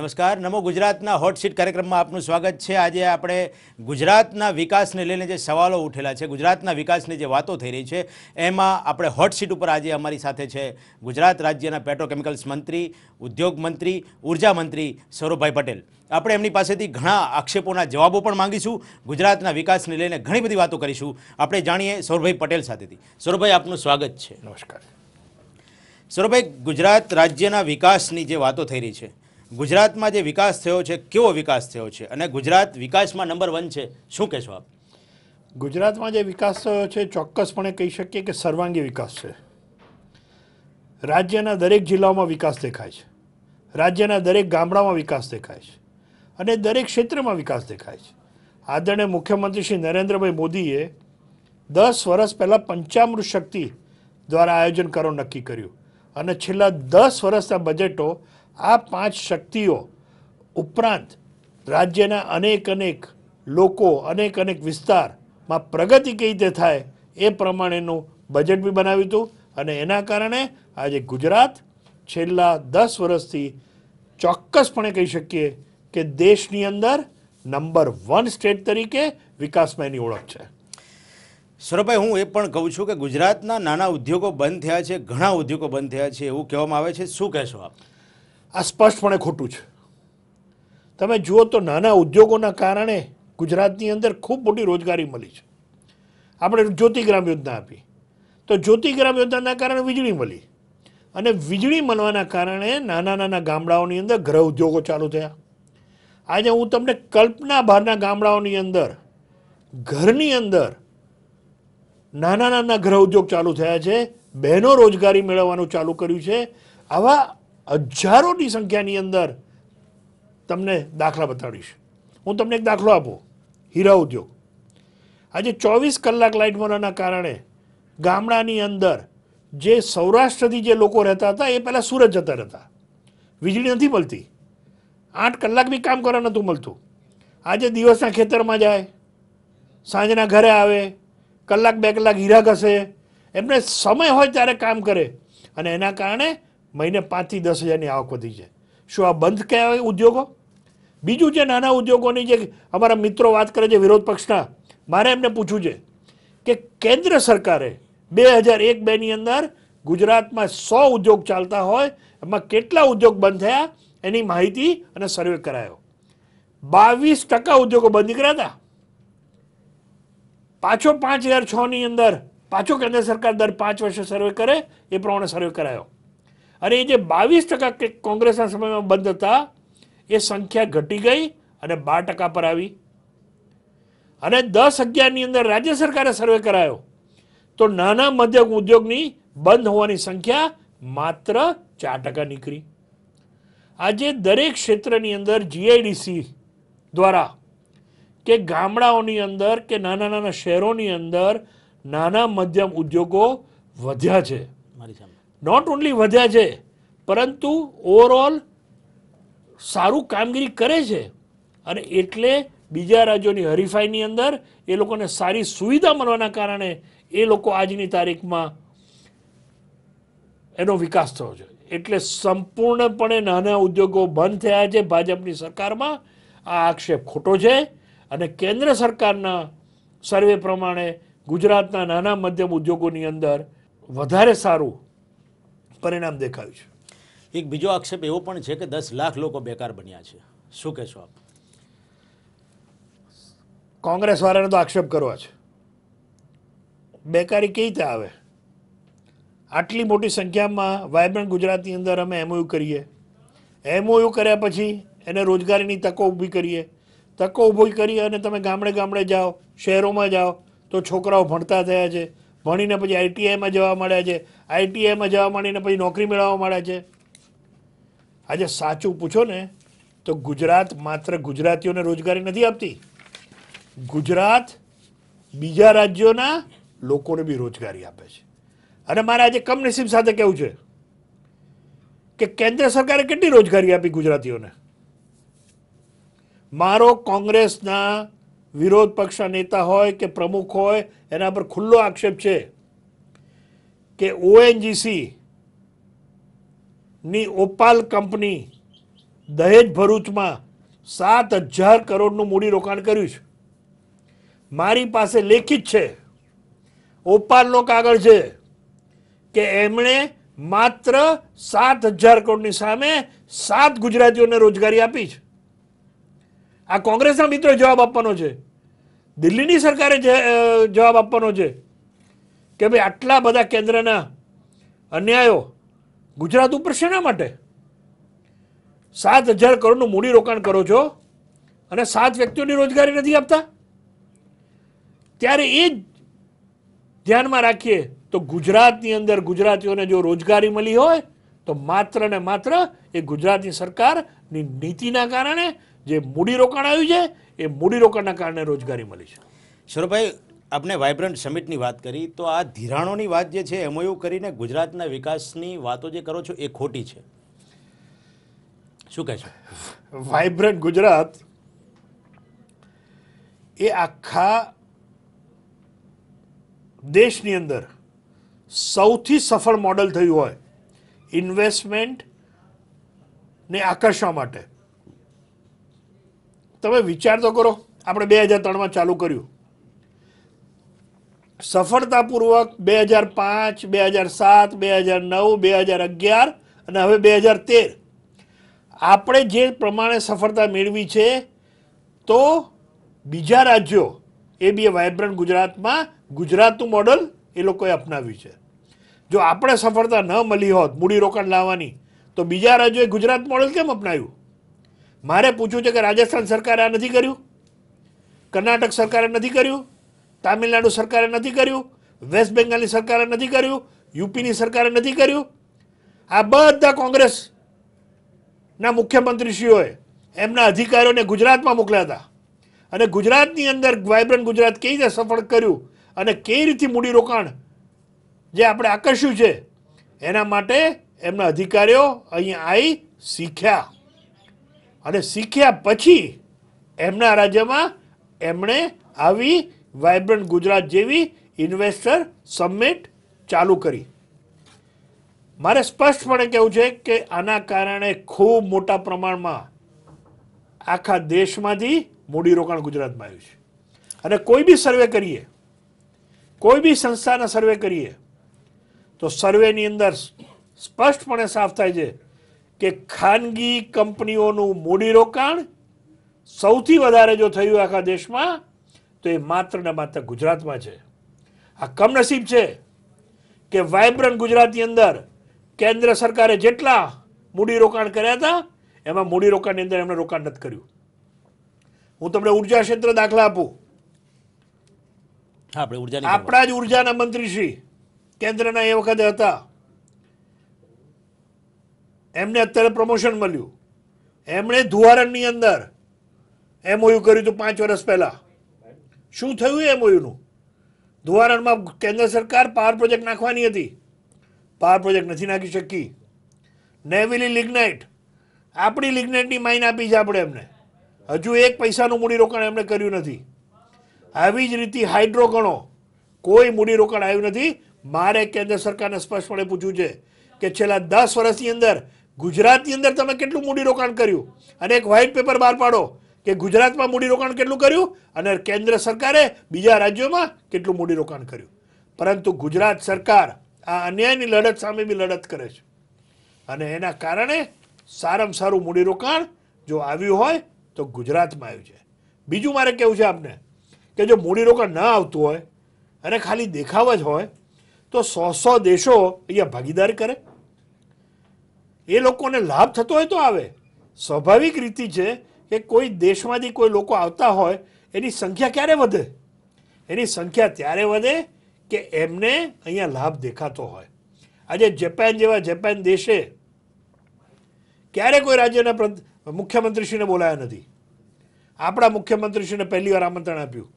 નમસ્કાર. નમો ગુજરાતના hot seat કાર્યક્રમમાં આપનું સ્વાગત છે. આજે આપણે ગુજરાતના વિકાસને લઈને જે સવાલો ઉઠેલા છે, ગુજરાતના વિકાસની જે વાતો થઈ રહી છે, એમાં આપણે હોટ સીટ ઉપર આજે અમારી સાથે છે ગુજરાત રાજ્યના પેટ્રોકેમિકલ્સ મંત્રી, ઉદ્યોગ મંત્રી, ઉર્જા મંત્રી સૌરભભાઈ પટેલ. આપણે એમની પાસેથી ઘણા આક્ષેપોના જવાબો પણ માંગીશું. ગુજરાતના વિકાસને લઈને ઘણી બધી વાતો કરીશું. આપણે જાણીએ સૌરભભાઈ પટેલ સાથેથી. સૌરભભાઈ, આપનું સ્વાગત છે. નમસ્કાર. સૌરભભાઈ, ગુજરાત રાજ્યના વિકાસની જે વાતો થઈ રહી છે, ગુજરાતમાં જે વિકાસ થયો છે, કેવો વિકાસ થયો છે અને ગુજરાત વિકાસમાં નંબર 1 છે, શું કહેશો આપ? ગુજરાતમાં જે વિકાસ થયો છે ચોક્કસપણે કહી શકીએ કે સર્વાંગી વિકાસ છે. રાજ્યના દરેક જિલ્લાઓમાં વિકાસ દેખાય છે, રાજ્યના દરેક ગામડામાં વિકાસ દેખાય છે અને દરેક ક્ષેત્રમાં વિકાસ દેખાય છે. આદરણીય મુખ્યમંત્રી શ્રી નરેન્દ્રભાઈ મોદીએ 10 વર્ષ પહેલાં પંચામૃત શક્તિ દ્વારા આયોજન કરવાનું નક્કી કર્યું અને છેલ્લા 10 વર્ષના બજેટો આ 5 શક્તિઓ ઉપરાંત રાજ્યના અનેક લોકો અનેક વિસ્તારમાં પ્રગતિ કઈ રીતે થાય એ પ્રમાણેનું બજેટ બી બનાવ્યું હતું અને એના કારણે આજે ગુજરાત છેલ્લા 10 વર્ષથી ચોક્કસપણે કહી શકીએ કે દેશની અંદર નંબર 1 સ્ટેટ તરીકે વિકાસમાં એની ઓળખ છે. સૌરભભાઈ, હું એ પણ કહું છું કે ગુજરાતના નાના ઉદ્યોગો બંધ થયા છે, ઘણા ઉદ્યોગો બંધ થયા છે એવું કહેવામાં આવે છે, શું કહેશો આપ? આ સ્પષ્ટપણે ખોટું છે. તમે જુઓ તો નાના ઉદ્યોગોના કારણે ગુજરાતની અંદર ખૂબ મોટી રોજગારી મળી છે. આપણે જ્યોતિગ્રામ યોજના આપી તો જ્યોતિગ્રામ યોજનાના કારણે વીજળી મળી અને વીજળી મળવાના કારણે નાના ગામડાઓની અંદર ગૃહ ઉદ્યોગો ચાલુ થયા. આજે હું તમને કલ્પના બહારના ગામડાઓની અંદર ઘરની અંદર નાના ગૃહ ઉદ્યોગ ચાલુ થયા છે, બહેનો રોજગારી મેળવવાનું ચાલુ કર્યું છે. આવા હજારોની સંખ્યાની અંદર તમને દાખલા બતાડીશ. હું તમને એક દાખલો આપું. હીરા ઉદ્યોગ આજે 24 કલાક લાઇટ મળવાના કારણે ગામડાની અંદર જે સૌરાષ્ટ્રથી જે લોકો રહેતા હતા એ પહેલાં સુરત જતા રહેતા. વીજળી નથી મળતી, 8 કલાક બી કામ કરવા નહોતું મળતું. આજે દિવસના ખેતરમાં જાય, સાંજના ઘરે આવે, કલાક 2 કલાક હીરા ઘસે, એમને સમય હોય ત્યારે કામ કરે અને એના કારણે મહિને 5 થી 10 હજારની આવક વધી છે. શું આ બંધ કહેવાય ઉદ્યોગો? બીજું જે નાના ઉદ્યોગોની જે અમારા મિત્રો વાત કરે છે વિરોધ પક્ષના, મારે એમને પૂછવું છે કે કેન્દ્ર સરકારે 2001-2ની અંદર ગુજરાતમાં 100 ઉદ્યોગ ચાલતા હોય એમાં કેટલા ઉદ્યોગ બંધ થયા એની માહિતી અને સર્વે કરાયો. 22% ઉદ્યોગો બંધ કર્યા હતા. પાછો 2006ની અંદર પાછો કેન્દ્ર સરકાર દર 5 વર્ષે સર્વે કરે એ પ્રમાણે સર્વે કરાયો અને એ જે 22% કોંગ્રેસના સમયમાં બંધ હતા એ સંખ્યા ઘટી ગઈ અને 12% પર આવી અને 10-11ની અંદર રાજ્ય સરકારે સર્વે કરાયો તો નાના મધ્યમ ઉદ્યોગની બંધ હોવાની સંખ્યા માત્ર 4% નીકળી. આજે દરેક ક્ષેત્રની અંદર જીઆઈડીસી દ્વારા કે ગામડાઓની અંદર કે નાના શહેરોની અંદર નાના મધ્યમ ઉદ્યોગો વધ્યા છે. નોટ ઓનલી વધ્યા છે પરંતુ ઓવરઓલ સારું કામગીરી કરે છે અને એટલે બીજા રાજ્યોની હરીફાઈની અંદર એ લોકોને સારી સુવિધા મળવાના કારણે એ લોકો આજની તારીખમાં એનો વિકાસ થયો છે. એટલે સંપૂર્ણપણે નાના ઉદ્યોગો બંધ થયા છે ભાજપની સરકારમાં. આ આક્ષેપ ખોટો છે અને કેન્દ્ર સરકારના સર્વે પ્રમાણે ગુજરાતના નાના મધ્યમ ઉદ્યોગોની અંદર વધારે સારું પરિણામ દેખાયું છે. એક બીજો આક્ષેપ એવો પણ છે કે 10 લાખ લોકો બેકાર બન્યા છે, શું કહેશો આપ? કોંગ્રેસ વાળાને તો આક્ષેપ કરવા છે. બેકારી કઈ રીતે આવે? આટલી મોટી સંખ્યામાં વાયબ્રન્ટ ગુજરાતની અંદર અમે એમઓયુ કરીએ, એમઓયુ કર્યા પછી એને રોજગારીની તકો ઊભી કરીએ, તકો ઊભી કરી અને તમે ગામડે જાઓ, શહેરોમાં જાઓ તો છોકરાઓ ભણતા થયા છે, ભણીને પછી આઈટીઆઈમાં જવા માંડ્યા છે, આઈટીઆઈમાં જવા માંડીને પછી નોકરી મેળવવા માંડ્યા છે. આજે સાચું પૂછો ને તો ગુજરાત માત્ર ગુજરાતીઓને રોજગારી નથી આપતી, ગુજરાત બીજા રાજ્યોના લોકોને બી રોજગારી આપે છે. અને મારે આજે કમનસીબ સાથે કહેવું છે કે કેન્દ્ર સરકારે કેટલી રોજગારી આપી ગુજરાતીઓને? મારો કોંગ્રેસના વિરોધ પક્ષના નેતા હોય કે પ્રમુખ હોય એના પર ખુલ્લો આક્ષેપ છે કે ઓએનજીસી ની ઓપાલ કંપની દહેજ ભરૂચમાં 7,000 કરોડનું મૂડીરોકાણ કર્યું છે. મારી પાસે લેખિત છે, ઓપાલનો કાગળ છે કે એમણે માત્ર 7,000 કરોડની સામે 7 ગુજરાતીઓને રોજગારી આપી છે. આ કોંગ્રેસના મિત્રો જવાબ આપવાનો છે, દિલ્હીની સરકારે જવાબ આપવાનો છે કે ભાઈ આટલા બધા કેન્દ્રના અન્યાયો ગુજરાત ઉપર શેના માટે? 7,000 કરોડનું મૂડીરોકાણ કરો છો અને 7 વ્યક્તિઓની રોજગારી નથી આપતા. ત્યારે એ જ ધ્યાનમાં રાખીએ તો ગુજરાતની અંદર ગુજરાતીઓને જો રોજગારી મળી હોય તો માત્ર ને માત્ર એ ગુજરાતની સરકારની નીતિના કારણે જે મૂડીરોકાણ આવ્યું છે એ મૂડીરોકાણના કારણે રોજગારી મળી છે. સૌરભભાઈ, આપણે વાઇબ્રન્ટ સમિટની વાત કરી, તો આ ધિરાણોની વાત જે છે એમઓયુ કરીને ગુજરાતના વિકાસની વાતો જે કરો છો એ ખોટી છે, શું કહેશો? વાઇબ્રન્ટ ગુજરાત એ આખા દેશની અંદર સૌથી સફળ મોડલ થયું હોય ઇન્વેસ્ટમેન્ટ ને આકર્ષવા માટે. તમે વિચાર તો કરો, આપણે 2003માં ચાલુ કર્યું, સફળતાપૂર્વક 2005, 2007, 2009, 2011 અને હવે 2013 આપણે જે પ્રમાણે સફળતા મેળવી છે તો બીજા રાજ્યો એ બી વાઇબ્રન્ટ ગુજરાતમાં ગુજરાતનું મોડલ એ લોકોએ અપનાવ્યું છે. જો આપણે સફળતા ન મળી હોત મૂડીરોકાણ લાવવાની તો બીજા રાજ્યોએ ગુજરાત મોડલ કેમ અપનાવ્યું? મારે પૂછવું છે કે રાજસ્થાન સરકારે આ નથી કર્યું, કર્ણાટક સરકારે નથી કર્યું, તામિલનાડુ સરકારે નથી કર્યું, વેસ્ટ બેંગાલની સરકારે નથી કર્યું, યુપીની સરકારે નથી કર્યું. આ બધા કોંગ્રેસના મુખ્યમંત્રીશ્રીઓએ એમના અધિકારીઓને ગુજરાતમાં મોકલ્યા હતા અને ગુજરાતની અંદર વાઇબ્રન્ટ ગુજરાત કેવી રીતે સફળ કર્યું અને કેવી રીતે મૂડીરોકાણ જે આપણે આકર્ષ્યું છે એના માટે એમના અધિકારીઓ અહીંયા આવી શીખ્યા અને શીખ્યા પછી એમના રાજ્યમાં એમણે આવી વાઇબ્રન્ટ ગુજરાત જેવી ઇન્વેસ્ટર સમિટ ચાલુ કરી. મારે સ્પષ્ટપણે કહેવું છે કે આના કારણે ખૂબ મોટા પ્રમાણમાં આખા દેશમાંથી મૂડીરોકાણ ગુજરાતમાં આવ્યું છે. અને કોઈ બી સર્વે કરીએ, કોઈ બી સંસ્થાના સર્વે કરીએ તો સર્વેની અંદર સ્પષ્ટપણે સાફ થાય છે કે ખાનગી કંપનીઓનું મૂડીરોકાણ સૌથી વધારે જો થયું આખા દેશમાં તો એ માત્ર ને માત્ર ગુજરાતમાં છે. આ કમનસીબ છે કે વાઇબ્રન્ટ ગુજરાતની અંદર કેન્દ્ર સરકારે જેટલા મૂડીરોકાણ કર્યા હતા એમાં મૂડીરોકાણની અંદર એમણે રોકાણ નથી કર્યું. હું તમને ઉર્જા ક્ષેત્ર દાખલા આપું. હા, આપણે ઉર્જાની આપણા જ ઉર્જાના મંત્રી શ્રી કેન્દ્રના એ વખતે હતા, એમને અત્યારે પ્રમોશન મળ્યું. એમણે ધુવારણની અંદર એમઓયુ કર્યું હતું 5 વર્ષ પહેલા. શું થયું એમઓયુનું? ધુવારણમાં કેન્દ્ર સરકાર પાવર પ્રોજેક્ટ નાખવાની હતી, પાવર પ્રોજેક્ટ નથી નાખી શકી. નેવિલી લિગ્નાઇટ, આપણી લિગ્નાઇટની માઇન આપી છે આપણે એમને, હજુ 1 પૈસાનું મૂડીરોકાણ એમણે કર્યું નથી. આવી જ રીતે હાઇડ્રો ગણો, કોઈ મૂડીરોકાણ આવ્યું નથી. મારે કેન્દ્ર સરકારને સ્પષ્ટપણે પૂછવું છે કે છેલ્લા 10 વર્ષની અંદર ગુજરાતની અંદર તમે કેટલું મૂડીરોકાણ કર્યું અને એક વ્હાઇટ પેપર બહાર પાડો કે ગુજરાતમાં મૂડીરોકાણ કેટલું કર્યું અને કેન્દ્ર સરકારે બીજા રાજ્યોમાં કેટલું મૂડીરોકાણ કર્યું. પરંતુ ગુજરાત સરકાર આ અન્યાયની લડત સામે બી લડત કરે છે અને એના કારણે સારામાં સારું મૂડીરોકાણ જો આવ્યું હોય તો ગુજરાતમાં આવ્યું છે. બીજું મારે કહેવું છે આપને કે જો મૂડીરોકાણ ન આવતું હોય અને ખાલી દેખાવ જ હોય તો 100 દેશો અહીંયા ભાગીદારી કરે, એ લોકોને લાભ થતો હોય તો આવે. સ્વાભાવિક રીતિ છે કે કોઈ દેશમાંથી કોઈ લોકો આવતા હોય એની સંખ્યા ક્યારે વધે? એની સંખ્યા ત્યારે વધે કે એમને અહીંયા લાભ દેખાતો હોય. આજે જાપાન જેવા જાપાન દેશે ક્યારે કોઈ રાજ્યના મુખ્યમંત્રીશ્રીને બોલાયા નથી. આપણા મુખ્યમંત્રીશ્રીને પહેલી વાર આમંત્રણ આપ્યું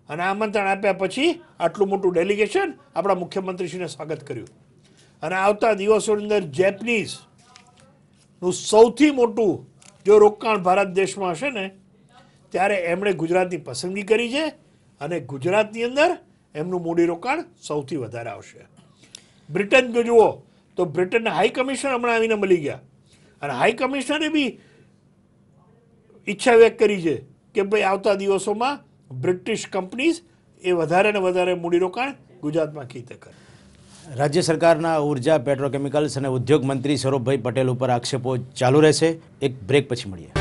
અને આમંત્રણ આપ્યા પછી આટલું મોટું ડેલિગેશન આપણા મુખ્યમંત્રીશ્રીને સ્વાગત કર્યું અને આવતા દિવસોની અંદર જેપનીઝનું સૌથી મોટું જો રોકાણ ભારત દેશમાં હશે ને ત્યારે એમણે ગુજરાતની પસંદગી કરી છે અને ગુજરાતની અંદર એમનું મૂડીરોકાણ સૌથી વધારે આવશે. બ્રિટન જો જુઓ તો બ્રિટનના હાઈ કમિશનર હમણાં આવીને મળી ગયા અને હાઈ કમિશનરે બી ઈચ્છા વ્યક્ત કરી છે કે ભાઈ આવતા દિવસોમાં બ્રિટિશ કંપનીઝ એ વધારે ને વધારે મૂડીરોકાણ ગુજરાતમાં ખેતી કરે. રાજ્ય સરકારના ઉર્જા, પેટ્રોકેમિકલ્સ અને ઉદ્યોગ મંત્રી સૌરભભાઈ પટેલ ઉપર આક્ષેપો ચાલુ રહેશે. એક બ્રેક પછી મળીએ.